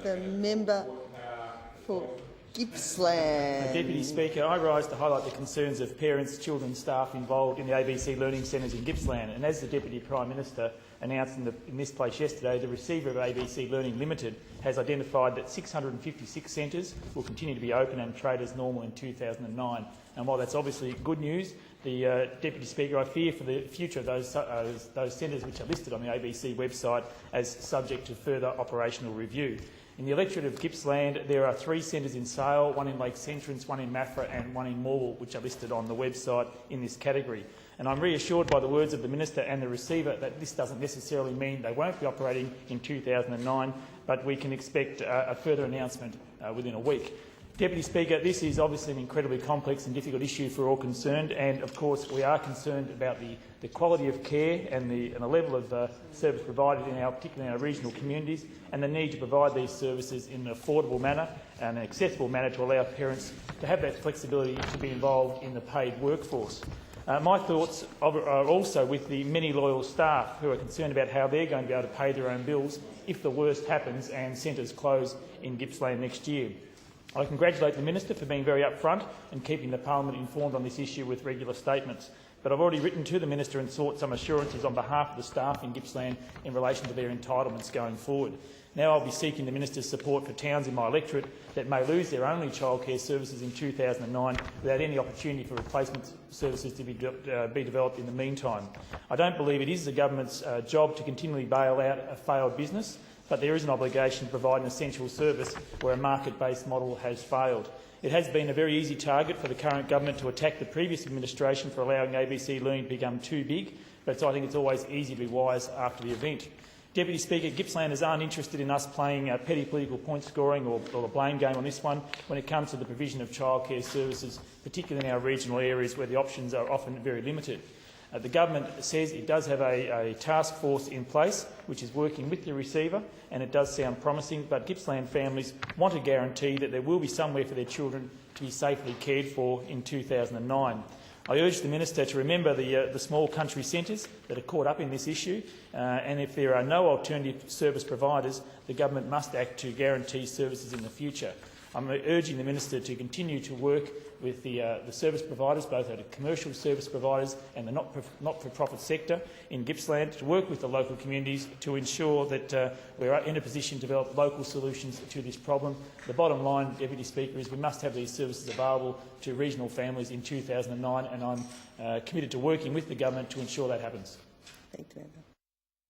The member for Gippsland. Deputy Speaker, I rise to highlight the concerns of parents, children and staff involved in the ABC Learning Centres in Gippsland. And as the Deputy Prime Minister announced in this place yesterday, the receiver of ABC Learning Limited has identified that 656 centres will continue to be open and trade as normal in 2009. And while that's obviously good news, the Deputy Speaker, I fear for the future of those centres which are listed on the ABC website as subject to further operational review. In the electorate of Gippsland, there are 3 centres in Sale, 1 in Lake Centrance, 1 in Maffra and 1 in Morwell, which are listed on the website in this category. And I'm reassured by the words of the Minister and the receiver that this doesn't necessarily mean they won't be operating in 2009, but we can expect a further announcement within a week. Deputy Speaker, this is obviously an incredibly complex and difficult issue for all concerned, and of course we are concerned about the quality of care and the level of service provided particularly in our regional communities, and the need to provide these services in an affordable manner and an accessible manner to allow parents to have that flexibility to be involved in the paid workforce. My thoughts are also with the many loyal staff who are concerned about how they're going to be able to pay their own bills if the worst happens and centres close in Gippsland next year. I congratulate the Minister for being very upfront and keeping the Parliament informed on this issue with regular statements. But I've already written to the Minister and sought some assurances on behalf of the staff in Gippsland in relation to their entitlements going forward. Now I'll be seeking the Minister's support for towns in my electorate that may lose their only childcare services in 2009 without any opportunity for replacement services to be developed in the meantime. I don't believe it is the government's job to continually bail out a failed business, but there is an obligation to provide an essential service where a market-based model has failed. It has been a very easy target for the current government to attack the previous administration for allowing ABC Learning to become too big, but I think it's always easy to be wise after the event. Deputy Speaker, Gippslanders aren't interested in us playing petty political point scoring or the blame game on this one when it comes to the provision of childcare services, particularly in our regional areas where the options are often very limited. The government says it does have a task force in place which is working with the receiver, and it does sound promising, but Gippsland families want a guarantee that there will be somewhere for their children to be safely cared for in 2009. I urge the Minister to remember the small country centres that are caught up in this issue, and if there are no alternative service providers, the government must act to guarantee services in the future. I'm urging the Minister to continue to work with the service providers, both the commercial service providers and the not-for-profit sector in Gippsland, to work with the local communities to ensure that we are in a position to develop local solutions to this problem. The bottom line, Deputy Speaker, is we must have these services available to regional families in 2009, and I'm committed to working with the government to ensure that happens. Thank you, Member.